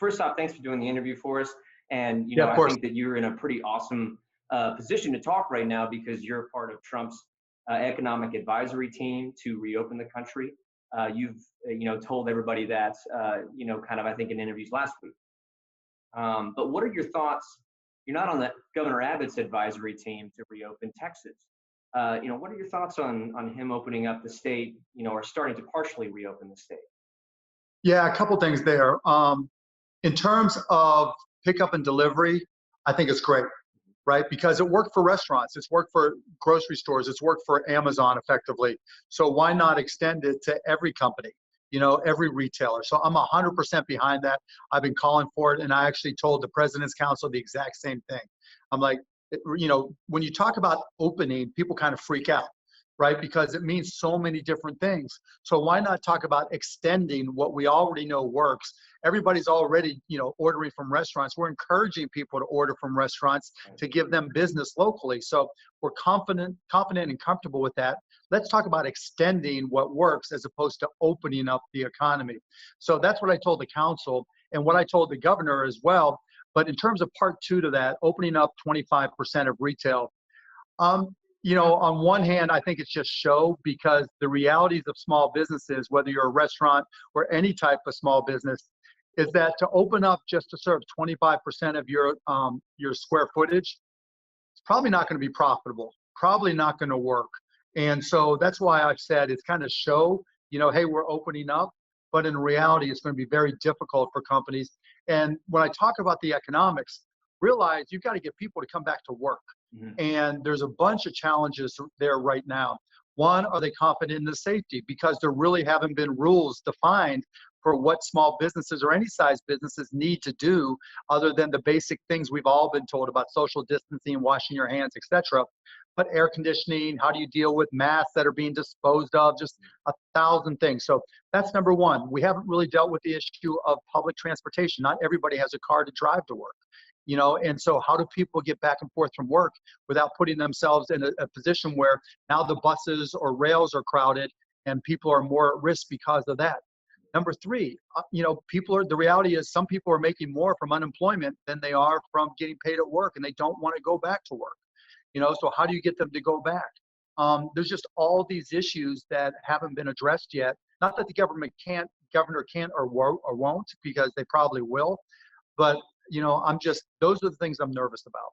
first off, thanks for doing the interview for us. And, Yeah, of I course. think that you're in a pretty awesome position to talk right now because you're part of Trump's economic advisory team to reopen the country. You've, told everybody that, kind of, I think in interviews last week. But what are your thoughts? You're not on the Governor Abbott's advisory team to reopen Texas. What are your thoughts on him opening up the state, or starting to partially reopen the state? Yeah, a couple things there. In terms of pickup and delivery, I think it's great, right? Because it worked for restaurants, it's worked for grocery stores, it's worked for Amazon effectively. So why not extend it to every company, every retailer? So I'm 100% behind that. I've been calling for it, and I actually told the President's Council the exact same thing. I'm like, when you talk about opening, people kind of freak out, right? Because it means so many different things. So why not talk about extending what we already know works? Everybody's already, ordering from restaurants. We're encouraging people to order from restaurants to give them business locally. So we're confident and comfortable with that. Let's talk about extending what works as opposed to opening up the economy. So that's what I told the council and what I told the governor as well. But in terms of part two to that, opening up 25% of retail, on one hand, I think it's just show, because the realities of small businesses, whether you're a restaurant or any type of small business, is that to open up just to serve 25% of your square footage, it's probably not going to be profitable, probably not going to work. And so that's why I've said it's kind of show, hey, we're opening up, but in reality, it's going to be very difficult for companies. And when I talk about the economics, realize you've got to get people to come back to work. Mm-hmm. And there's a bunch of challenges there right now. One, are they confident in the safety? Because there really haven't been rules defined for what small businesses or any size businesses need to do, other than the basic things we've all been told about: social distancing, washing your hands, etc. But air conditioning, how do you deal with masks that are being disposed of, just 1,000 things. So that's number one. We haven't really dealt with the issue of public transportation. Not everybody has a car to drive to work. And so how do people get back and forth from work without putting themselves in a position where now the buses or rails are crowded and people are more at risk because of that? Number three, the reality is some people are making more from unemployment than they are from getting paid at work, and they don't want to go back to work. So how do you get them to go back? There's just all these issues that haven't been addressed yet. Not that the governor can't or won't, because they probably will, but those are the things I'm nervous about.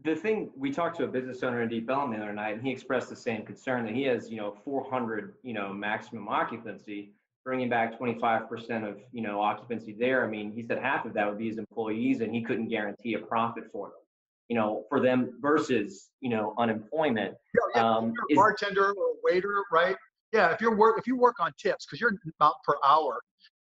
The thing, we talked to a business owner in Deep Ellum the other night, and he expressed the same concern that he has, 400, maximum occupancy, bringing back 25% of, occupancy there. I mean, he said half of that would be his employees, and he couldn't guarantee a profit for them, for them versus, unemployment. Yeah, if you're a bartender or a waiter, right? Yeah, if you work on tips, because you're about per hour,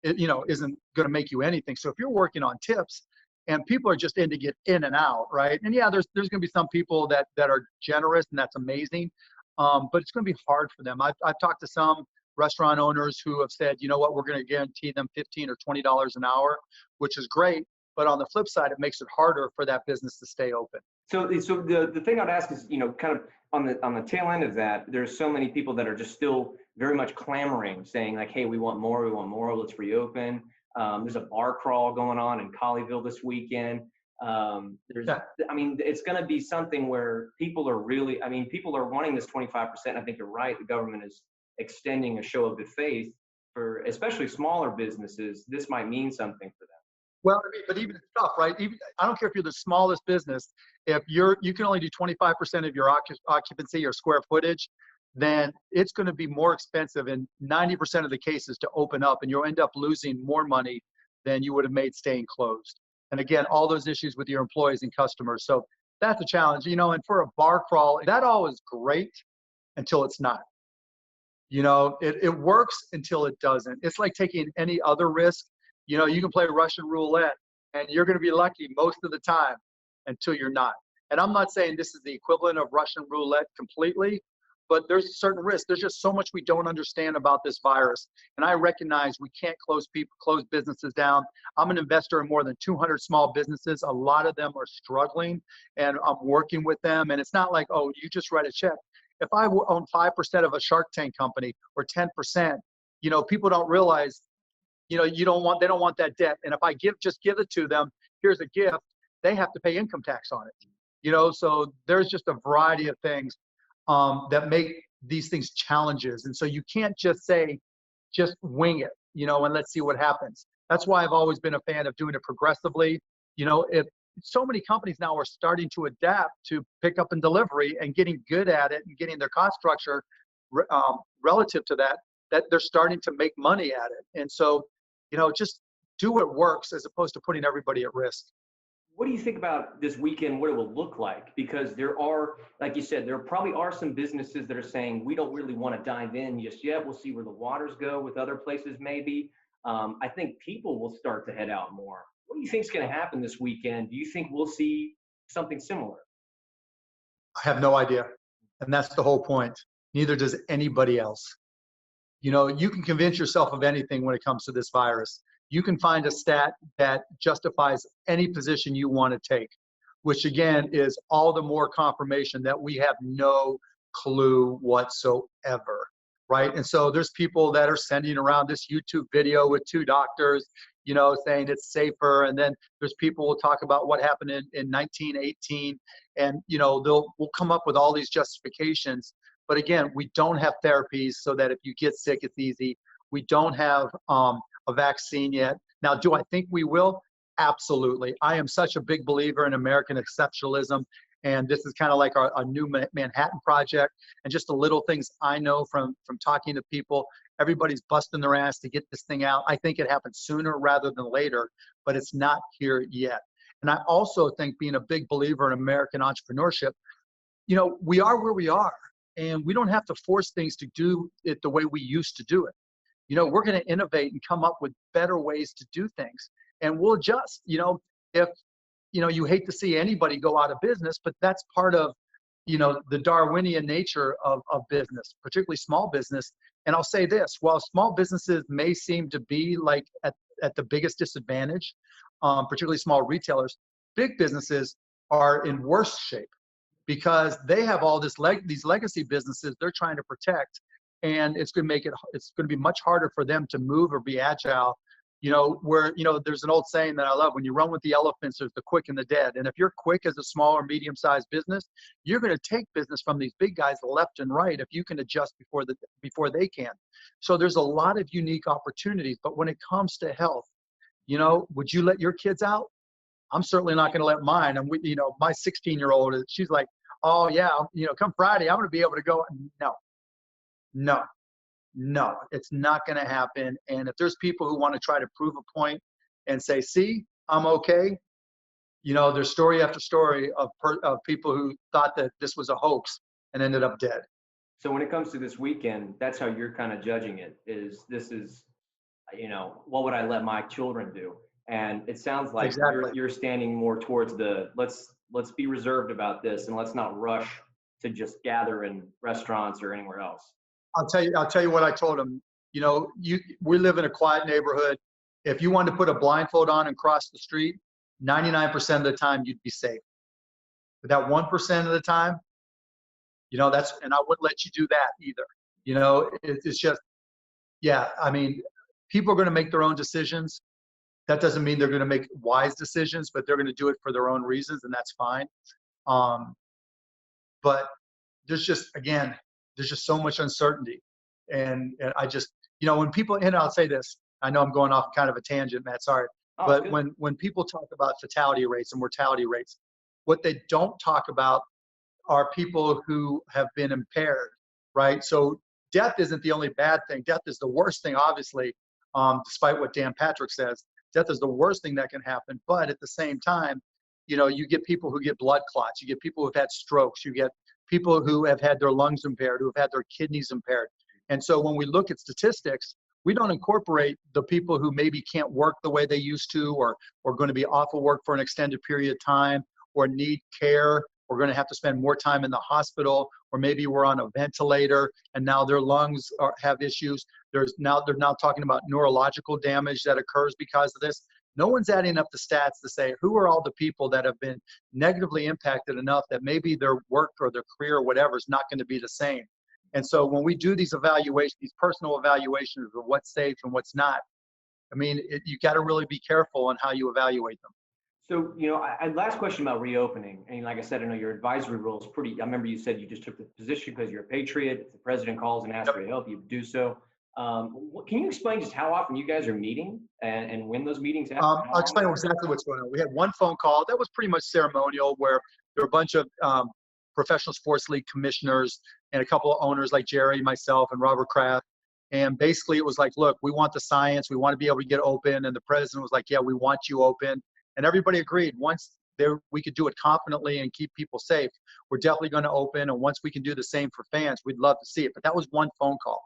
it, isn't going to make you anything. So if you're working on tips, and people are just in to get in and out, right? And yeah, there's going to be some people that are generous, and that's amazing. But it's going to be hard for them. I've talked to some restaurant owners who have said, you know what, we're going to guarantee them $15 or $20 an hour, which is great. But on the flip side, it makes it harder for that business to stay open. So the thing I'd ask is, kind of on the tail end of that, there's so many people that are just still very much clamoring, saying like, hey, we want more, let's reopen. There's a bar crawl going on in Colleyville this weekend. It's going to be something where people are wanting this 25%. I think you're right. The government is extending a show of good faith for especially smaller businesses. This might mean something for them. Well, but even it's tough, right? I don't care if you're the smallest business. If you can only do 25% of your occupancy or square footage, then it's going to be more expensive in 90% of the cases to open up, and you'll end up losing more money than you would have made staying closed. And again, all those issues with your employees and customers. So that's a challenge, and for a bar crawl, that all is great until it's not. It works until it doesn't. It's like taking any other risk. You can play Russian roulette, and you're going to be lucky most of the time until you're not. And I'm not saying this is the equivalent of Russian roulette completely, but there's a certain risk. There's just so much we don't understand about this virus. And I recognize we can't close businesses down. I'm an investor in more than 200 small businesses. A lot of them are struggling, and I'm working with them. And it's not like, oh, you just write a check. If I own 5% of a Shark Tank company or 10%, people don't realize, they don't want that debt. And if I just give it to them, here's a gift, they have to pay income tax on it. So there's just a variety of things that make these things challenges. And so you can't just say, just wing it, and let's see what happens. That's why I've always been a fan of doing it progressively. If so many companies now are starting to adapt to pickup and delivery and getting good at it and getting their cost structure relative to that they're starting to make money at it. And so, just do what works as opposed to putting everybody at risk. What do you think about this weekend, what it will look like? Because there are, like you said, there probably are some businesses that are saying, we don't really want to dive in just yet. We'll see where the waters go with other places maybe. I think people will start to head out more. What do you think is going to happen this weekend? Do you think we'll see something similar? I have no idea. And that's the whole point. Neither does anybody else. You can convince yourself of anything when it comes to this virus. You can find a stat that justifies any position you want to take, which again is all the more confirmation that we have no clue whatsoever, right? And so there's people that are sending around this YouTube video with 2 doctors, saying it's safer. And then there's people who will talk about what happened in 1918, and we'll come up with all these justifications. But again, we don't have therapies so that if you get sick, it's easy. We don't have a vaccine yet. Now, do I think we will? Absolutely. I am such a big believer in American exceptionalism. And this is kind of like a new Manhattan Project. And just the little things I know from talking to people, everybody's busting their ass to get this thing out. I think it happens sooner rather than later, but it's not here yet. And I also think, being a big believer in American entrepreneurship, we are where we are. And we don't have to force things to do it the way we used to do it. We're going to innovate and come up with better ways to do things. And we'll adjust. If, you hate to see anybody go out of business, but that's part of, the Darwinian nature of business, particularly small business. And I'll say this, while small businesses may seem to be like at the biggest disadvantage, particularly small retailers, big businesses are in worse shape, because they have all these legacy businesses they're trying to protect, and it's going to be much harder for them to move or be agile. Where there's an old saying that I love: when you run with the elephants, there's the quick and the dead. And if you're quick as a small or medium-sized business, you're going to take business from these big guys left and right if you can adjust before they can. So there's a lot of unique opportunities. But when it comes to health, would you let your kids out? I'm certainly not going to let mine. And my 16-year-old, she's like, oh yeah, come Friday, I'm going to be able to go. No, it's not going to happen. And if there's people who want to try to prove a point and say, see, I'm okay, there's story after story of people who thought that this was a hoax and ended up dead. So when it comes to this weekend, that's how you're kind of judging it, this is, what would I let my children do? And it sounds like Exactly. you're standing more towards let's be reserved about this, and let's not rush to just gather in restaurants or anywhere else. I'll tell you what I told them. We live in a quiet neighborhood. If you wanted to put a blindfold on and cross the street, 99% of the time you'd be safe. But that 1% of the time, and I wouldn't let you do that either. It's just, yeah. I mean, people are going to make their own decisions. That doesn't mean they're going to make wise decisions, but they're going to do it for their own reasons, and that's fine. But there's just so much uncertainty. And I just, when people, and I'll say this, I know I'm going off kind of a tangent, Matt, sorry. But when people talk about fatality rates and mortality rates, what they don't talk about are people who have been impaired, right? So death isn't the only bad thing. Death is the worst thing, obviously, despite what Dan Patrick says. Death is the worst thing that can happen. But at the same time, you get people who get blood clots. You get people who've had strokes. You get people who have had their lungs impaired, who have had their kidneys impaired. And so when we look at statistics, we don't incorporate the people who maybe can't work the way they used to, or going to be off of work for an extended period of time, or need care, or going to have to spend more time in the hospital, or maybe we're on a ventilator and now their lungs have issues. They're now talking about neurological damage that occurs because of this. No one's adding up the stats to say who are all the people that have been negatively impacted enough that maybe their work or their career or whatever is not going to be the same. And so when we do these evaluations, these personal evaluations of what's safe and what's not, I mean, you got to really be careful on how you evaluate them. So, last question about reopening. And like I said, I know your advisory role is pretty, I remember you said you just took the position because you're a patriot. If the president calls and asks for your help, you do so. Can you explain just how often you guys are meeting and when those meetings happen? I'll explain exactly what's going on. We had one phone call that was pretty much ceremonial, where there were a bunch of professional sports league commissioners and a couple of owners like Jerry, myself, and Robert Kraft. And basically it was like, look, we want the science. We want to be able to get open. And the president was like, yeah, we want you open. And everybody agreed. Once we could do it confidently and keep people safe, we're definitely going to open. And once we can do the same for fans, we'd love to see it. But that was one phone call.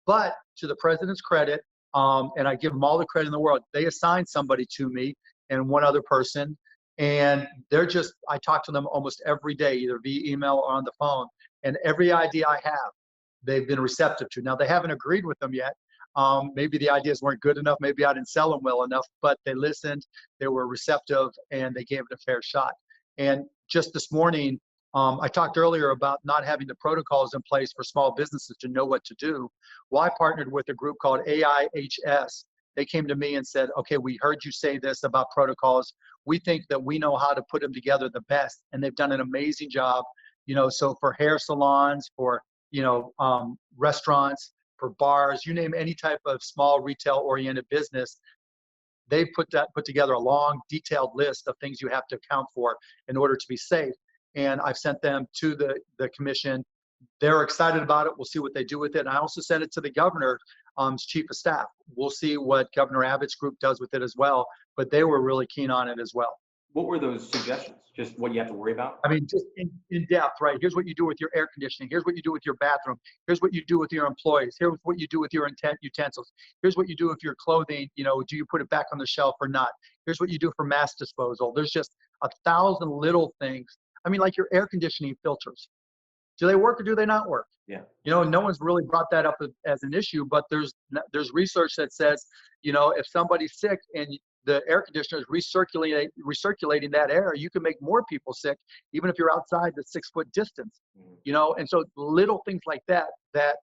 But to the president's credit, and I give them all the credit in the world, they assigned somebody to me and one other person. And I talk to them almost every day, either via email or on the phone. And every idea I have, they've been receptive to. Now, they haven't agreed with them yet. Maybe the ideas weren't good enough. Maybe I didn't sell them well enough, but they listened, they were receptive, and they gave it a fair shot. And just this morning, I talked earlier about not having the protocols in place for small businesses to know what to do. Well, I partnered with a group called AIHS. They came to me and said, okay, we heard you say this about protocols. We think that we know how to put them together the best. And they've done an amazing job. So for hair salons, for, restaurants, for bars, you name any type of small retail oriented business, they put together a long, detailed list of things you have to account for in order to be safe. And I've sent them to the commission. They're excited about it. We'll see what they do with it. And I also sent it to the governor's chief of staff. We'll see what Governor Abbott's group does with it as well. But they were really keen on it as well. What were those suggestions? Just what you have to worry about? I mean, just in depth, right? Here's what you do with your air conditioning. Here's what you do with your bathroom. Here's what you do with your employees. Here's what you do with your utensils. Here's what you do with your clothing. Do you put it back on the shelf or not? Here's what you do for mass disposal. There's just 1,000 little things. I mean, like your air conditioning filters. Do they work or do they not work? Yeah. No one's really brought that up as an issue, but there's research that says, if somebody's sick and the air conditioner is recirculating that air, you can make more people sick, even if you're outside the 6-foot distance, and so little things like that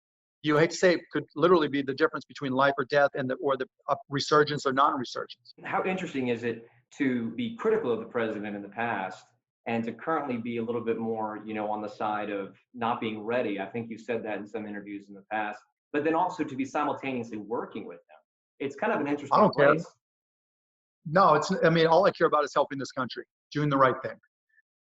you hate to say could literally be the difference between life or death or the resurgence or non-resurgence. How interesting is it to be critical of the president in the past and to currently be a little bit more, on the side of not being ready? I think you said that in some interviews in the past, but then also to be simultaneously working with them. It's kind of an interesting place. No, all I care about is helping this country, doing the right thing.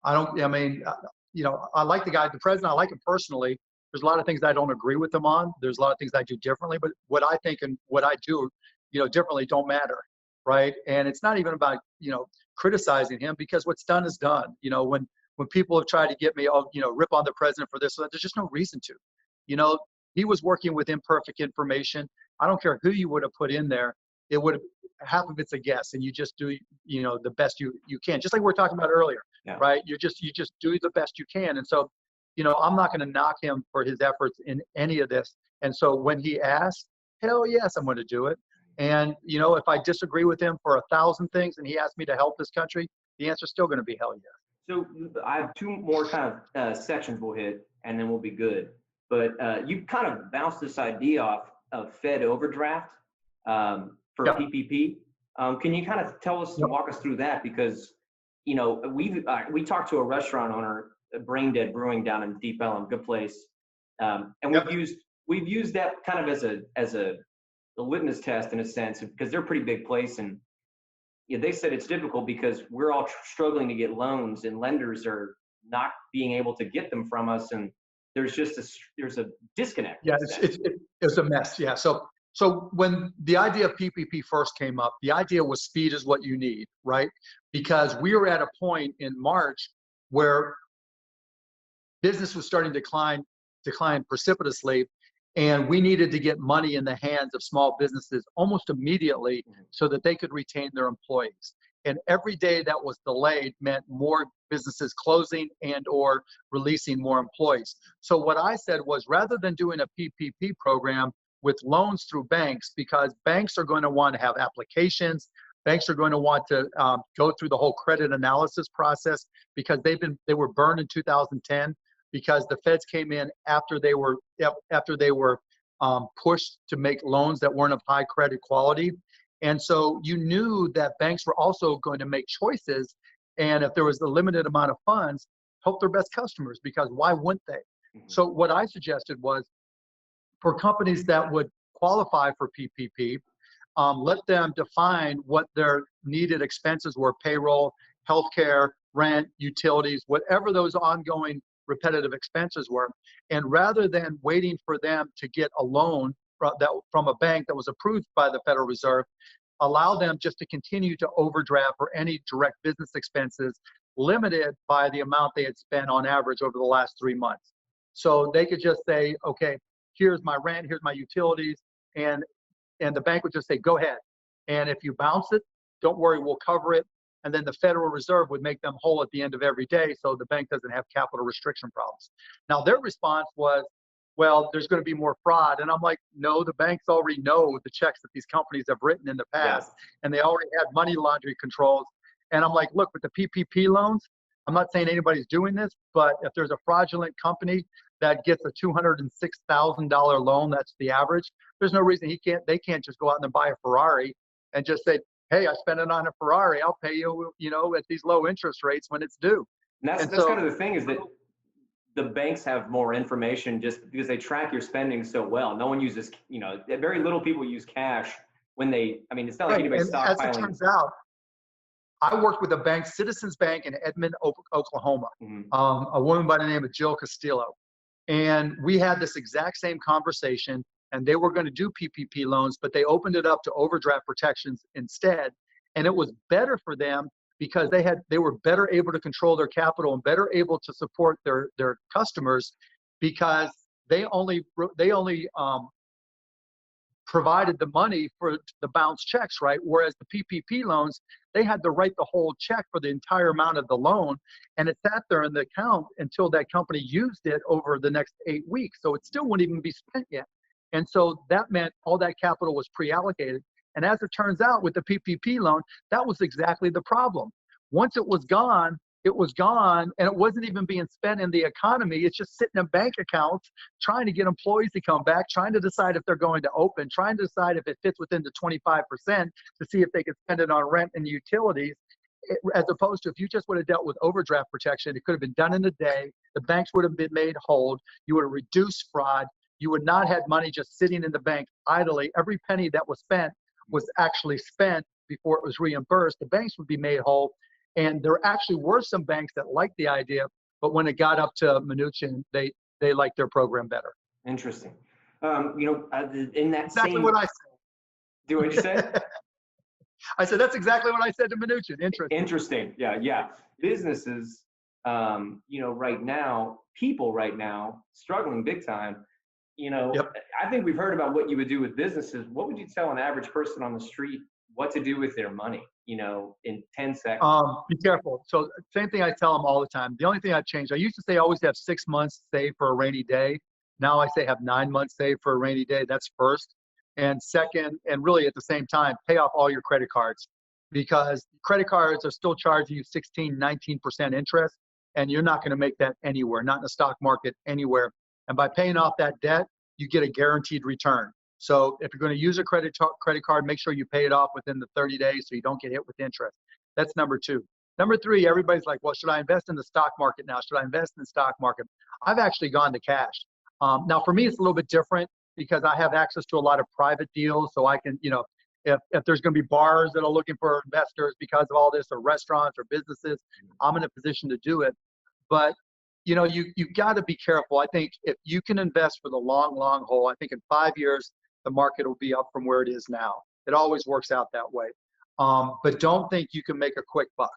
I like the guy, the president, I like him personally. There's a lot of things I don't agree with him on. There's a lot of things I do differently, but what I think and what I do, differently don't matter, right? And it's not even about, criticizing him, because what's done is done. When people have tried to get me, rip on the president for this, there's just no reason to. He was working with imperfect information. I don't care who you would have put in there. It would have, half of it's a guess, and you just do, the best you can. Just like we were talking about earlier, right? You just do the best you can. And so, I'm not going to knock him for his efforts in any of this. And so when he asks, hell yes, I'm going to do it. And, if I disagree with him for 1,000 things and he asks me to help this country, the answer is still going to be hell yes. So I have 2 more kind of sections we'll hit, and then we'll be good. But you kind of bounced this idea off of Fed overdraft for PPP. Can you kind of walk us through that? Because, we talked to a restaurant owner, Brain Dead Brewing down in Deep Ellum, good place. And we've used that kind of as a litmus test in a sense, because they're a pretty big place. And they said it's difficult because we're all struggling to get loans and lenders are not being able to get them from us. And there's just there's a disconnect. Yeah, it's a mess. Yeah. So when the idea of PPP first came up, the idea was speed is what you need, right? Because we were at a point in March where business was starting to decline precipitously, and we needed to get money in the hands of small businesses almost immediately so that they could retain their employees. And every day that was delayed meant more businesses closing and or releasing more employees. So what I said was, rather than doing a PPP program with loans through banks, because banks are going to want to have applications, banks are going to want to go through the whole credit analysis process, because they were burned in 2010 because the feds came in after they were pushed to make loans that weren't of high credit quality. And so you knew that banks were also going to make choices. And if there was a limited amount of funds, help their best customers, because why wouldn't they? Mhm. So what I suggested was, for companies that would qualify for PPP, let them define what their needed expenses were: payroll, healthcare, rent, utilities, whatever those ongoing repetitive expenses were. And rather than waiting for them to get a loan from a bank that was approved by the Federal Reserve, allow them just to continue to overdraft for any direct business expenses, limited by the amount they had spent on average over the last 3 months. So they could just say, okay, here's my rent, here's my utilities, and the bank would just say, go ahead. And if you bounce it, don't worry, we'll cover it. And then the Federal Reserve would make them whole at the end of every day, so the bank doesn't have capital restriction problems. Now, their response was, well, there's going to be more fraud. And I'm like, no, the banks already know the checks that these companies have written in the past, and they already had money laundering controls. And I'm like, look, with the PPP loans, I'm not saying anybody's doing this, but if there's a fraudulent company that gets a $206,000 loan, that's the average, there's no reason they can't just go out and buy a Ferrari and just say, hey, I spent it on a Ferrari, I'll pay you, at these low interest rates when it's due. And that's And that's so, kind of the thing, is that the banks have more information just because they track your spending so well. No one uses, very little people use cash when I mean, it's not like right, anybody's and as it stockpiling. turns out, I worked with a bank, Citizens Bank in Edmond, Oklahoma, Mhm. a woman by the name of Jill Castillo. And we had this exact same conversation, and they were going to do PPP loans, but they opened it up to overdraft protections instead. And it was better for them because they were better able to control their capital and better able to support their customers, because they only provided the money for the bounce checks, right? Whereas the PPP loans, they had to write the whole check for the entire amount of the loan, and it sat there in the account until that company used it over the next 8 weeks. So it still wouldn't even be spent yet. And so that meant all that capital was pre-allocated. And as it turns out, with the PPP loan, that was exactly the problem. Once it was gone, and it wasn't even being spent in the economy. It's just sitting in bank accounts, trying to get employees to come back, trying to decide if they're going to open, trying to decide if it fits within the 25% to see if they could spend it on rent and utilities. As opposed to, if you just would have dealt with overdraft protection, it could have been done in a day. The banks would have been made whole. You would have reduced fraud. You would not have money just sitting in the bank idly. Every penny that was spent was actually spent before it was reimbursed. The banks would be made whole. And there actually were some banks that liked the idea, but when it got up to Mnuchin, they liked their program better. Interesting. In that Exactly same, what I do what you say? said. I said, that's exactly what I said to Mnuchin. Interesting. Interesting. Yeah. Businesses, right now, people right now, struggling big time. Yep. I think we've heard about what you would do with businesses. What would you tell an average person on the street what to do with their money, in 10 seconds? Be careful. So same thing I tell them all the time. The only thing I've changed, I used to say always have 6 months saved for a rainy day. Now I say have 9 months saved for a rainy day. That's first. And second, and really at the same time, pay off all your credit cards, because credit cards are still charging you 16, 19% interest. And you're not going to make that anywhere, not in the stock market, anywhere. And by paying off that debt, you get a guaranteed return. So if you're going to use a credit card, make sure you pay it off within the 30 days so you don't get hit with interest. That's number two. Number three, everybody's like, well, should I invest in the stock market now? Should I invest in the stock market? I've actually gone to cash. Now, for me, it's a little bit different because I have access to a lot of private deals. So I can, if there's going to be bars that are looking for investors because of all this, or restaurants or businesses, I'm in a position to do it. But you've got to be careful. I think if you can invest for the long haul, I think in 5 years, the market will be up from where it is now. It always works out that way. But don't think you can make a quick buck,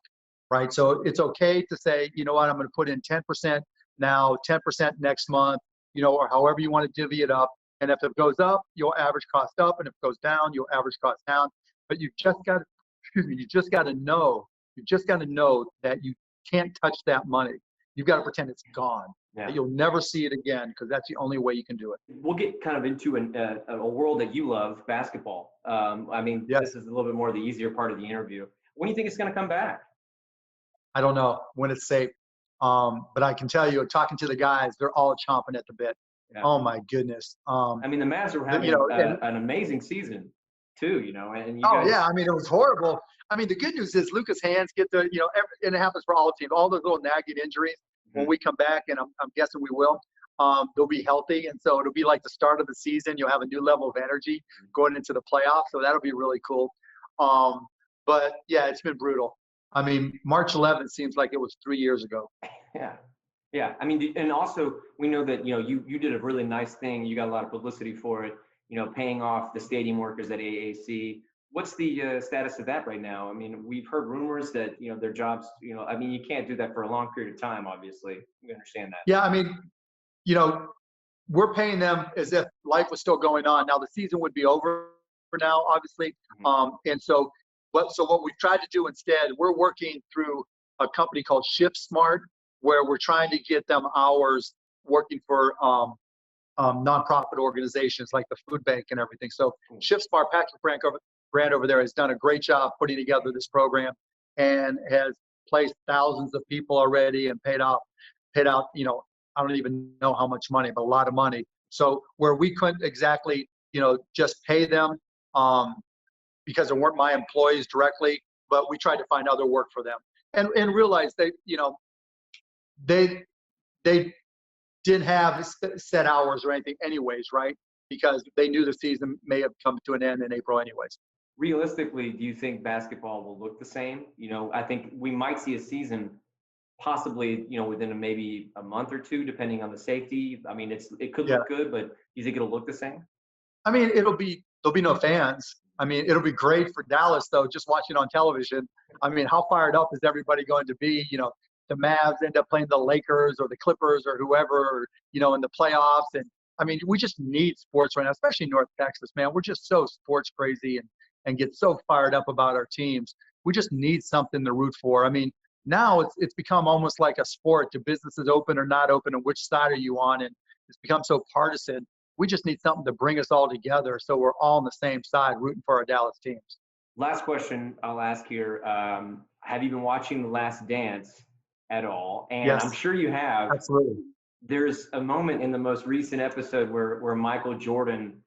right? So it's okay to say, you know what, I'm going to put in 10% now, 10% next month, or however you want to divvy it up. And if it goes up, you'll average cost up. And if it goes down, you'll average cost down. But you just got to know that you can't touch that money. You've got to pretend it's gone. Yeah. You'll never see it again, because that's the only way you can do it. We'll get kind of into a world that you love, basketball. Yes. This is a little bit more the easier part of the interview. When do you think it's going to come back? I don't know when it's safe. But I can tell you, talking to the guys, they're all chomping at the bit. Yeah. Oh my goodness. The Mavs are having an amazing season. too, you know, and you Oh guys. yeah, I mean it was horrible. I mean the good news is Lucas Hands get the and it happens for all teams. All those little nagging injuries when Mhm. we come back, and I'm guessing we will. They'll be healthy, and so it'll be like the start of the season. You'll have a new level of energy going into the playoffs, so that'll be really cool. Um, but yeah, it's been brutal. I mean, March 11th seems like it was 3 years ago. Yeah. Yeah. I mean, and also we know that, you know, you did a really nice thing. You got a lot of publicity for it, you know, paying off the stadium workers at AAC. What's the status of that right now? I mean, we've heard rumors that, you know, their jobs, you know, I mean, you can't do that for a long period of time, obviously. We understand that. Yeah, I mean, you know, we're paying them as if life was still going on. Now the season would be over for now, obviously. Mhm. And so what we've tried to do instead, we're working through a company called Shift Smart, where we're trying to get them hours working for nonprofit organizations like the food bank and everything. So Cool. Shift Smart, Patrick Grant over there has done a great job putting together this program and has placed thousands of people already and paid out, I don't even know how much money, but a lot of money. So where we couldn't exactly, just pay them because they weren't my employees directly, but we tried to find other work for them and realize they they didn't have set hours or anything anyways, right? Because they knew the season may have come to an end in April anyways. Realistically, do you think basketball will look the same? You know, I think we might see a season possibly, you know, within maybe a month or two, depending on the safety. I mean, it could Yeah. look good, but do you think it'll look the same? I mean, there'll be no fans. I mean, it'll be great for Dallas though, just watching on television. I mean, how fired up is everybody going to be? The Mavs end up playing the Lakers or the Clippers or whoever, in the playoffs. And I mean, we just need sports right now, especially North Texas, man. We're just so sports crazy and get so fired up about our teams. We just need something to root for. I mean, now it's become almost like a sport. Do businesses open or not open, and which side are you on? And it's become so partisan. We just need something to bring us all together so we're all on the same side rooting for our Dallas teams. Last question I'll ask here. Have you been watching The Last Dance at all? And I'm Yes, sure you have. absolutely. There's a moment in the most recent episode where Michael Jordan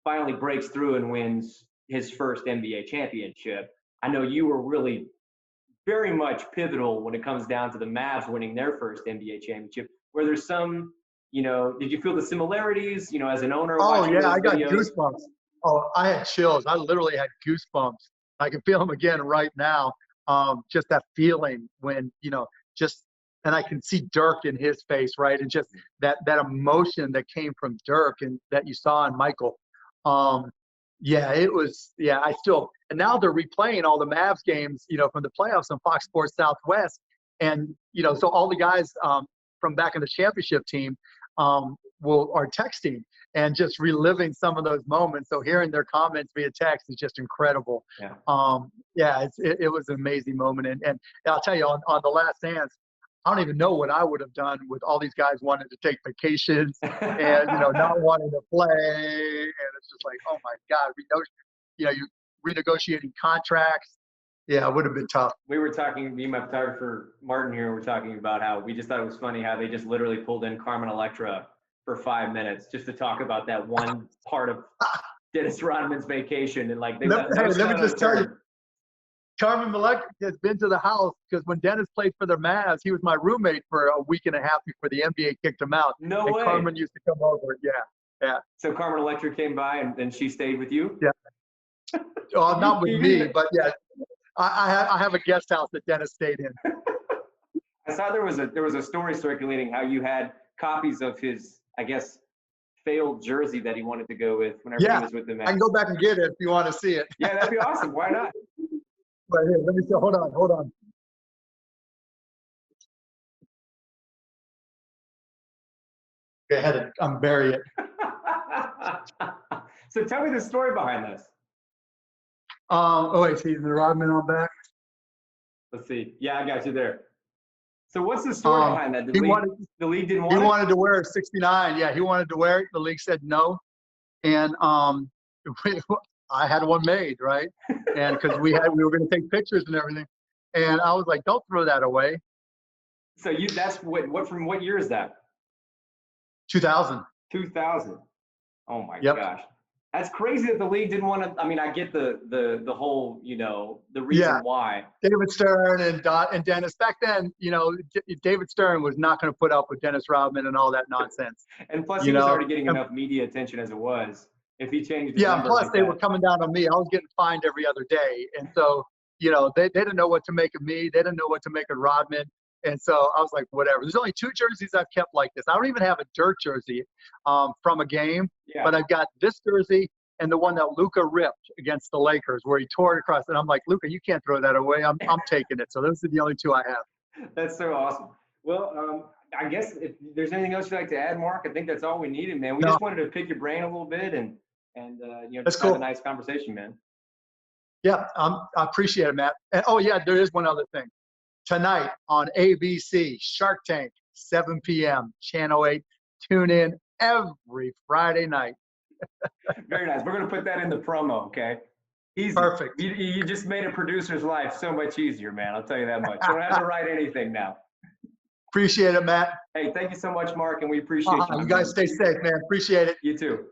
finally breaks through and wins his first NBA championship. I know you were really very much pivotal when it comes down to the Mavs winning their first NBA championship. Were there some, did you feel the similarities, as an owner Oh watching yeah, those I got videos? goosebumps. Oh, I had chills. I literally had goosebumps. I can feel them again right now. Just that feeling when, just, and I can see Dirk in his face, right? And just that emotion that came from Dirk and that you saw in Michael. Yeah, it was, yeah, and now they're replaying all the Mavs games, from the playoffs on Fox Sports Southwest. And, so all the guys from back in the championship team are texting and just reliving some of those moments. So hearing their comments via text is just incredible. Yeah. Yeah, it was an amazing moment. And I'll tell you, on The Last Dance, I don't even know what I would have done with all these guys wanting to take vacations and, not wanting to play. And it's just like, oh my God, you renegotiating contracts. Yeah, it would have been tough. We were talking, me and my photographer Martin here, we're talking about how we just thought it was funny how they just literally pulled in Carmen Electra for 5 minutes just to talk about that one part of Dennis Rodman's vacation. And like, they Let me just tell you, Carmen Malek has been to the house because when Dennis played for the Mavs, he was my roommate for a week and a half before the NBA kicked him out. No and way. Carmen used to come over. Yeah. So Carmen Electra came by and she stayed with you? Yeah. Oh, not with me, but yeah. I have a guest house that Dennis stayed in. I saw there was a story circulating how you had copies of his, I guess, failed jersey that he wanted to go with whenever he was with the Mavs. I can go back and get it if you want to see it. Yeah, that'd be awesome. Why not? Right here. Let me see. Hold on. Go ahead and bury it. So tell me the story behind this. Oh wait, see the Rodman on back. Let's see. Yeah, I got you there. So what's the story behind that? The league didn't want it? He wanted to wear 69. Yeah, he wanted to wear it. The league said no. And I had one made, right? And because we were going to take pictures and everything. And I was like, don't throw that away. So that's what from what year is that? 2000. 2000. Oh my Yep. gosh. That's crazy that the league didn't want to. I mean, I get the whole, the Yeah, reason why. David Stern and Dennis. Back then, David Stern was not going to put up with Dennis Rodman and all that nonsense. And plus, You he was know, already getting and, enough media attention as it was. If he changed his yeah, and number plus like they were that. coming down on me. I was getting fined every other day, and so they didn't know what to make of me. They didn't know what to make of Rodman. And so I was like, whatever. There's only 2 jerseys I've kept like this. I don't even have a dirt jersey from a game, Yeah. but I've got this jersey and the one that Luka ripped against the Lakers where he tore it across. And I'm like, Luka, you can't throw that away. I'm taking it. So those are the only 2 I have. That's so awesome. Well, I guess if there's anything else you'd like to add, Mark, I think that's all we needed, man. We No, just wanted to pick your brain a little bit and that's just have a cool. nice conversation, man. Yeah, I appreciate it, Matt. And oh, yeah, there is one other thing. Tonight on ABC, Shark Tank, 7 p.m., Channel 8. Tune in every Friday night. Very nice. We're going to put that in the promo, okay? Easy. Perfect. You just made a producer's life so much easier, man. I'll tell you that much. You don't have to write anything now. Appreciate it, Matt. Hey, thank you so much, Mark, and we appreciate you. You guys stay safe, man. Appreciate it. You too.